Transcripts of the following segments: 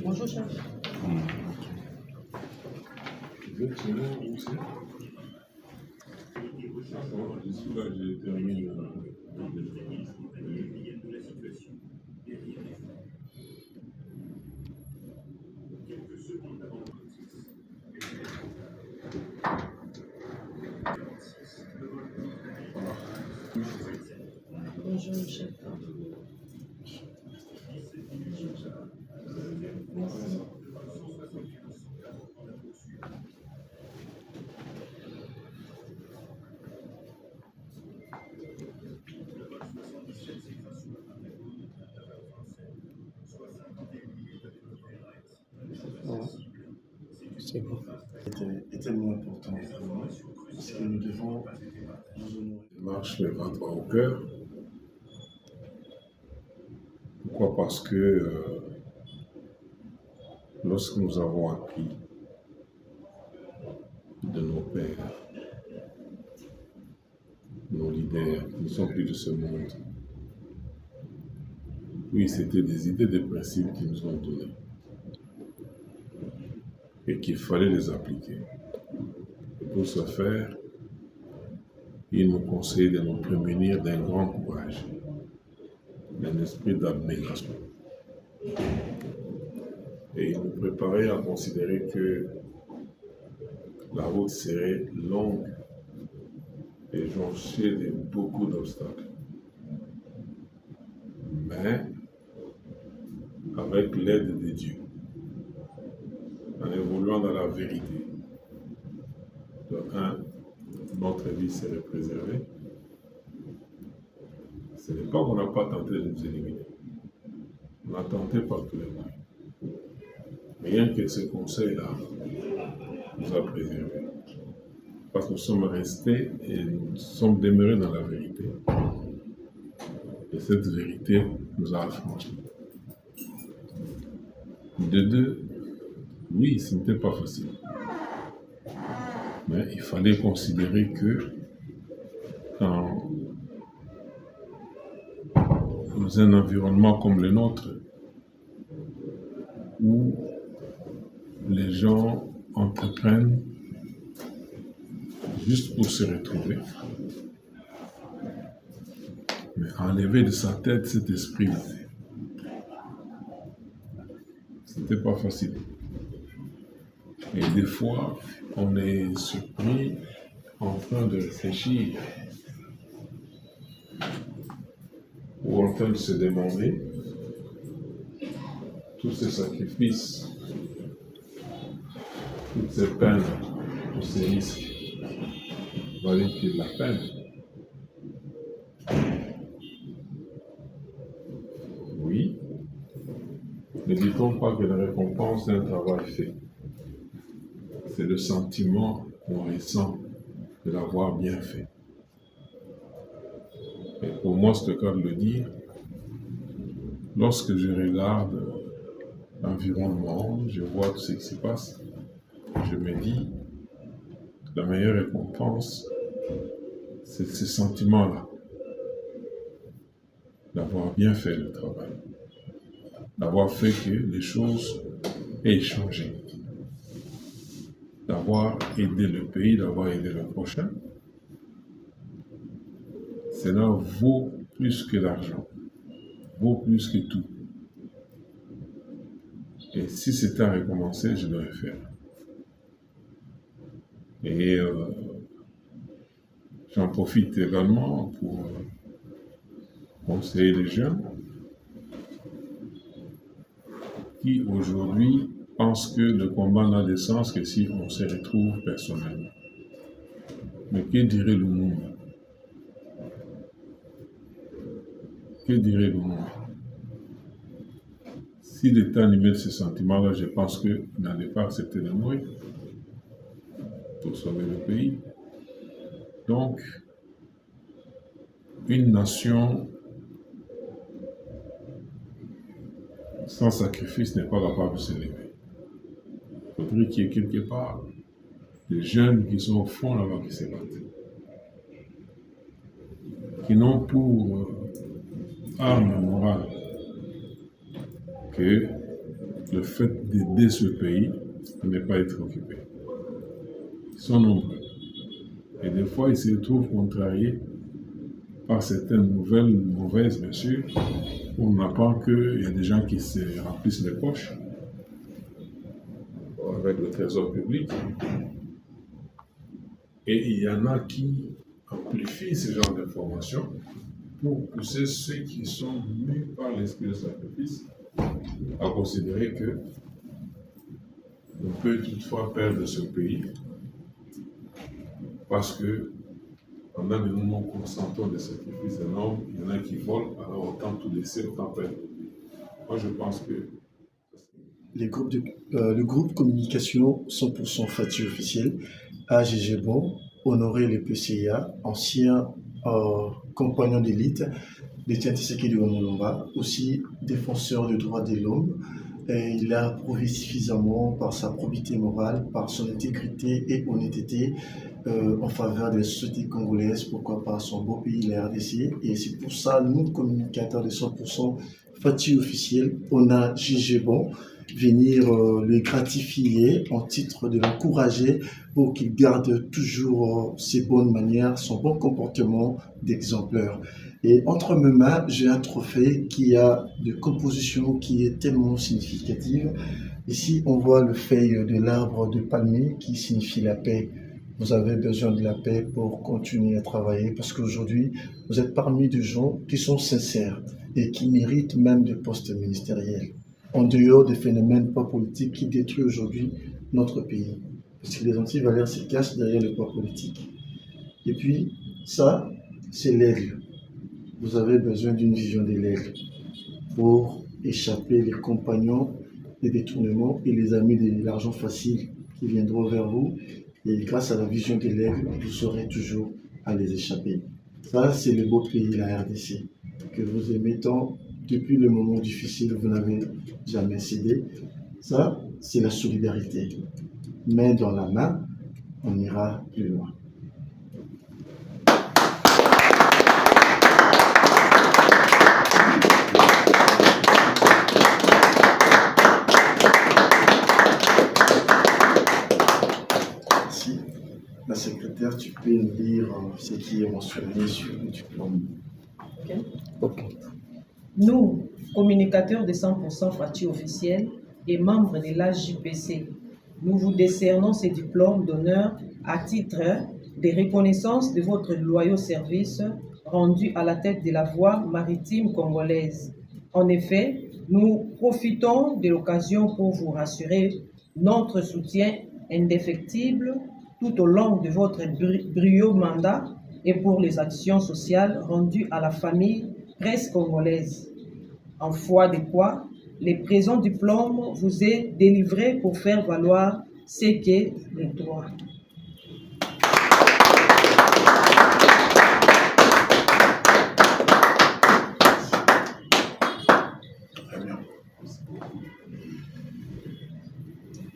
Bonjour, chef. J'ai terminé. Bonjour, chef. Merci. C'est bon. Est tellement important parce que nous devons nous honorer. Marche le ventre au cœur. Pourquoi? Parce que lorsque nous avons appris de nos pères, nos leaders, qui ne sont plus de ce monde, oui, c'était des idées, des principes qu'ils nous ont donnés et qu'il fallait les appliquer. Et pour ce faire, ils nous conseillent de nous prémunir d'un grand courage, d'un esprit d'abnégation. Et ils nous préparaient à considérer que la route serait longue et jonchée de beaucoup d'obstacles. Mais avec l'aide de Dieu, en évoluant dans la vérité, de un, notre vie serait préservée. Ce n'est pas qu'on n'a pas tenté de nous éliminer. On a tenté par tous les moyens. Rien que ce conseil-là nous a préservés. Parce que nous sommes restés et nous sommes demeurés dans la vérité. Et cette vérité nous a affranchis. De deux, oui, ce n'était pas facile. Mais il fallait considérer que dans un environnement comme le nôtre, où les gens entreprennent juste pour se retrouver, mais enlever de sa tête cet esprit-là, c'était pas facile. Et des fois, on est surpris en train de réfléchir ou en train de se demander tous ces sacrifices, toutes ces peines, tous ces risques, valent-ils la peine? Oui. Ne dit-on pas que la récompense d'un travail fait, c'est le sentiment qu'on ressent de l'avoir bien fait. Et pour moi, c'est le cas de le dire, lorsque je regarde l'environnement, je vois tout ce qui se passe, je me dis, la meilleure récompense, c'est ce sentiment-là, d'avoir bien fait le travail, d'avoir fait que les choses aient changé, d'avoir aidé le pays, d'avoir aidé le prochain. Cela vaut plus que l'argent, vaut plus que tout. Et si c'était à recommencer, je devrais faire. Et j'en profite également pour conseiller les jeunes qui aujourd'hui pensent que le combat n'a de sens que si on se retrouve personnellement. Mais que dirait le monde? Que dirait le monde? Si l'État animait de ce sentiment-là, je pense qu'il n'allait pas accepter de mourir pour sauver le pays. Donc, une nation sans sacrifice n'est pas capable de s'élever. Il faudrait qu'il y ait quelque part des jeunes qui sont au fond là-bas qui se battent, qui n'ont pour arme morale que le fait d'aider ce pays n'est pas être occupé. Ils sont nombreux. Et des fois, ils se retrouvent contrariés par certaines nouvelles, mauvaises bien sûr. On apprend qu'il y a des gens qui se remplissent les poches avec le trésor public. Et il y en a qui amplifient ce genre d'informations pour pousser ceux qui sont mus par l'esprit de sacrifice à considérer que on peut toutefois perdre ce pays parce que pendant que nous nous consentons des sacrifices énormes, il y en a qui volent, alors autant tout laisser, autant perdre. Moi, je pense que le groupe communication 100% Fati officiel, AGG Bon, Honoré le PCA, ancien compagnon d'élite de Tian Tshisekedi Lumumba, aussi défenseur des droits de l'homme. Et il a prouvé suffisamment par sa probité morale, par son intégrité et honnêteté en faveur de la société congolaise, pourquoi pas son beau pays, la RDC. Et c'est pour ça, nous, communicateurs de 100% Fati officiel, on a jugé bon venir le gratifier en titre de l'encourager pour qu'il garde toujours ses bonnes manières, son bon comportement d'exemplaire. Et entre mes mains, j'ai un trophée qui a de composition qui est tellement significative. Ici, on voit le feuille de l'arbre de palmier qui signifie la paix. Vous avez besoin de la paix pour continuer à travailler parce qu'aujourd'hui, vous êtes parmi des gens qui sont sincères et qui méritent même des postes ministériels, en dehors des phénomènes pas politiques qui détruisent aujourd'hui notre pays. Parce que les anti-valeurs se cachent derrière le poids politique. Et puis, ça, c'est l'aigle. Vous avez besoin d'une vision de l'aigle pour échapper les compagnons des détournements et les amis de l'argent facile qui viendront vers vous. Et grâce à la vision de l'aigle, vous saurez toujours à les échapper. Ça, c'est le beau pays, la RDC, que vous aimez tant. Depuis le moment difficile, vous n'avez jamais cédé. Ça, c'est la solidarité. Main dans la main, on ira plus loin. Merci. La secrétaire, tu peux nous dire ce qui est mentionné sur le diplôme. Ok. Nous, communicateurs de 100% Fati officiel et membres de l'AJPC, nous vous décernons ce diplôme d'honneur à titre de reconnaissance de votre loyaux service rendu à la tête de la voie maritime congolaise. En effet, nous profitons de l'occasion pour vous rassurer notre soutien indéfectible tout au long de votre brillant mandat et pour les actions sociales rendues à la famille presse congolaise. En foi de quoi, le présent diplôme vous est délivré pour faire valoir ce qu'est le droit. Très bien.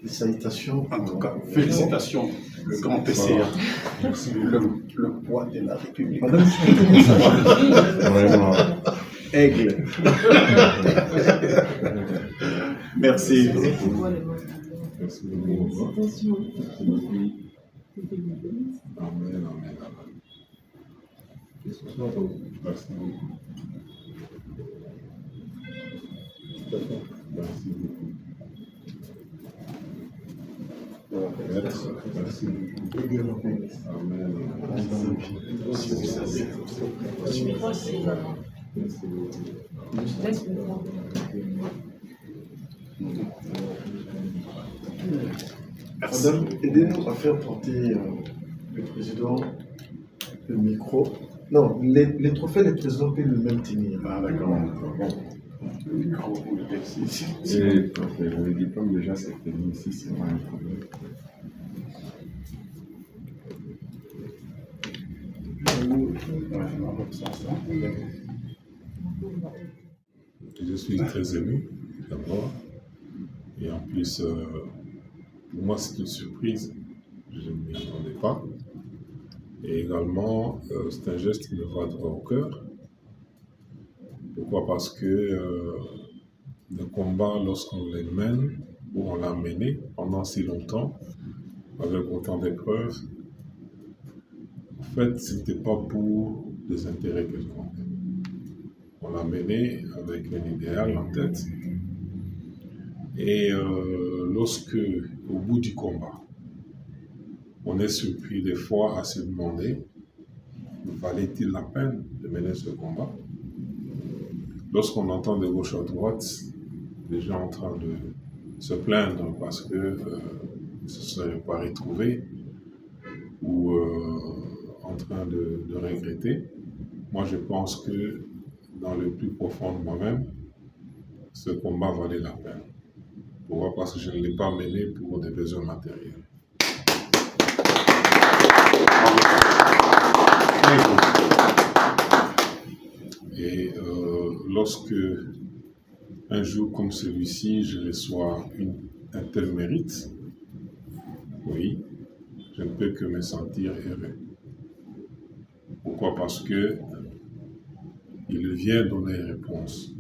Les salutations. En tout cas, félicitations, le grand PCA. Le poids de la République. Madame, tu peux dire ça. vraiment, Aigle. Merci. merci beaucoup. Amen, amen, amen. Que ce soit pour vous. Merci beaucoup. Merci beaucoup. Merci beaucoup. Amen. Merci beaucoup. Madame, aidez-nous à faire porter le président le micro. Non, les trophées, le président peut lui-même tenir. Ah, d'accord. Bon. Le micro ou le texte ici. Et le diplôme déjà c'est tenu ici, c'est pas un problème. Je suis très ému, d'abord. Et en plus, pour moi, c'est une surprise. Je ne m'y attendais pas. Et également, c'est un geste qui me va droit au cœur. Pourquoi? Parce que le combat lorsqu'on les mène ou on l'a mené pendant si longtemps, avec autant d'épreuves. En fait, ce n'était pas pour des intérêts quelconques. On l'a mené avec un idéal en tête. Et lorsque, au bout du combat, on est surpris des fois à se demander, valait-il la peine de mener ce combat? Lorsqu'on entend de gauche à droite des gens en train de se plaindre parce que ne se seraient pas retrouvés ou en train de regretter, moi je pense que dans le plus profond de moi-même, ce combat valait la peine. Pourquoi? Parce que je ne l'ai pas mené pour des besoins matériels. Et lorsque un jour comme celui-ci, je reçois un tel mérite, oui, je ne peux que me sentir heureux. Pourquoi? Parce que il vient donner réponse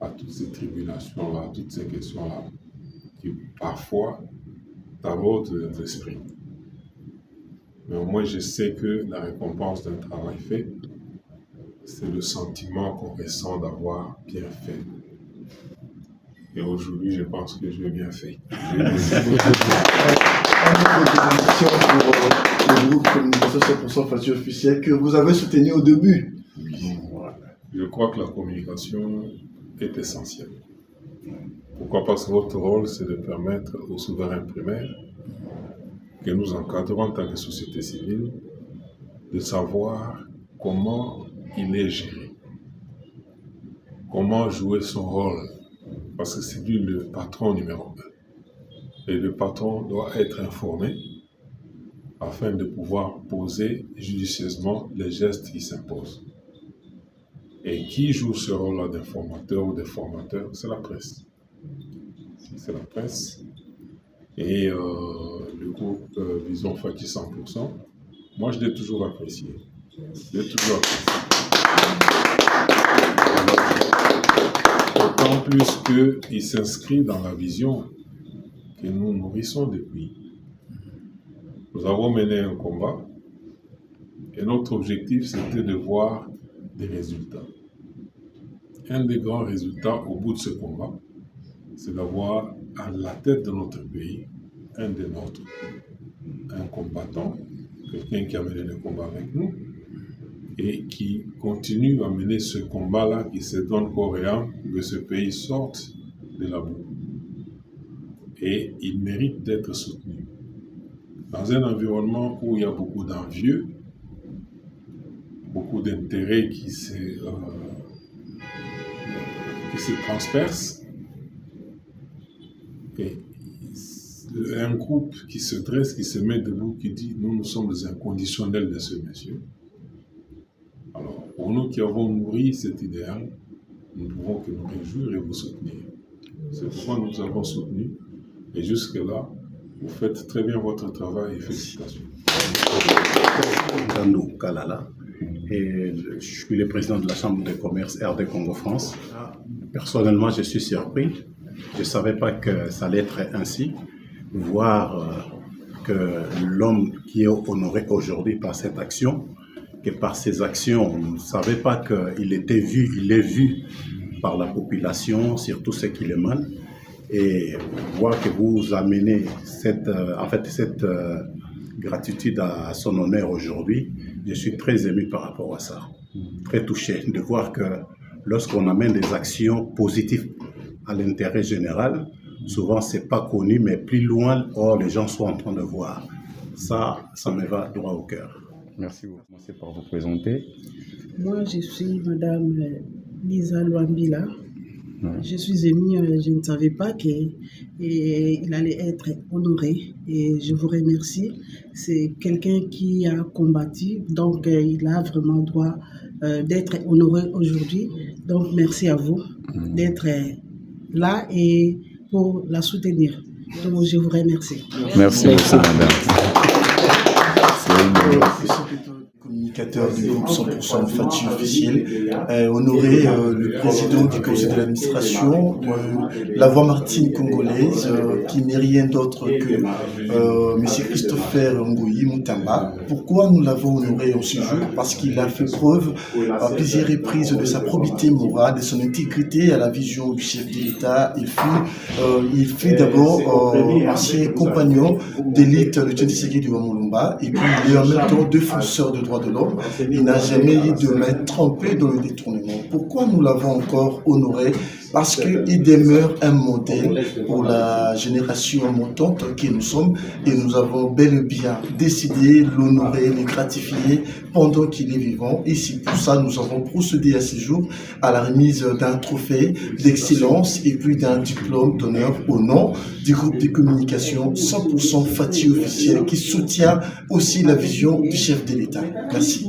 à toutes ces tribulations-là, à toutes ces questions-là, qui parfois t'abordent l'esprit. Mais au moins, je sais que la récompense d'un travail fait, c'est le sentiment qu'on ressent d'avoir bien fait. Et aujourd'hui, je pense que j'ai bien fait. Pour le groupe Communication 100% Fatih officiel que vous avez soutenu au début. Je crois que la communication est essentielle. Pourquoi? Parce que votre rôle, c'est de permettre aux souverains primaires que nous encadrons en tant que société civile de savoir comment il est géré, comment jouer son rôle, parce que c'est lui le patron numéro 1. Et le patron doit être informé afin de pouvoir poser judicieusement les gestes qui s'imposent. Et qui joue ce rôle-là d'informateur ou de formateur? C'est la presse. C'est la presse. Et le groupe Vision Fatih 100%, moi je l'ai toujours apprécié. Je l'ai toujours apprécié. D'autant plus qu'il s'inscrit dans la vision que nous nourrissons depuis. Nous avons mené un combat et notre objectif c'était de voir des résultats. Un des grands résultats au bout de ce combat, c'est d'avoir à la tête de notre pays un des nôtres, un combattant, quelqu'un qui a mené le combat avec nous et qui continue à mener ce combat-là, qui se donne corps et âme pour que ce pays sorte de la boue. Et il mérite d'être soutenu. Dans un environnement où il y a beaucoup d'envieux, beaucoup d'intérêts qui se transpercent, et un groupe qui se dresse, qui se met debout, qui dit « nous sommes les inconditionnels de ce monsieur ». Alors, pour nous qui avons nourri cet idéal, nous ne pouvons que nous réjouir et vous soutenir. C'est pourquoi nous avons soutenu. Et jusque-là, vous faites très bien votre travail et félicitations. Dandou Kalala, et je suis le président de la Chambre de commerce RD Congo-France. Personnellement, je suis surpris. Je ne savais pas que ça allait être ainsi. Voir que l'homme qui est honoré aujourd'hui par cette action, que par ses actions, on ne savait pas qu'il était vu, il est vu par la population, surtout ceux qui le mènent. Et voir que vous amenez cette gratitude à son honneur aujourd'hui, je suis très ému par rapport à ça. Très touché de voir que lorsqu'on amène des actions positives à l'intérêt général, souvent c'est pas connu, mais plus loin, or les gens sont en train de voir. Ça me va droit au cœur. Merci, vous commencez par vous présenter. Moi, je suis Madame Lisa Luambila. Ouais. Je suis émue, je ne savais pas qu'il allait être honoré et je vous remercie. C'est quelqu'un qui a combattu, donc il a vraiment droit d'être honoré aujourd'hui. Donc merci à vous d'être là et pour la soutenir. Donc je vous remercie. Merci beaucoup, madame. communicateur du groupe 100% Fati officiel, honorer le président du conseil de l'administration, la voix Martine congolaise, qui n'est rien d'autre que M. Christopher Ngoyi Moutamba. Pourquoi nous l'avons honoré en ce jour? Parce qu'il a fait preuve à plusieurs reprises de sa probité morale, de son intégrité à la vision du chef de l'État. Il fut d'abord ancien compagnon d'élite de Tshisekedi Wamulumba, et puis il est en même temps défenseur des droits de l'homme. Il n'a jamais eu de main trempée dans le détournement. Pourquoi nous l'avons encore honoré? Parce qu'il demeure un modèle pour la génération montante que nous sommes, et nous avons bel et bien décidé de l'honorer, de le gratifier pendant qu'il est vivant. Et c'est pour ça que nous avons procédé à ce jour à la remise d'un trophée d'excellence et puis d'un diplôme d'honneur au nom du groupe de communication 100% Fati officiel, qui soutient aussi la vision du chef de l'État. Merci.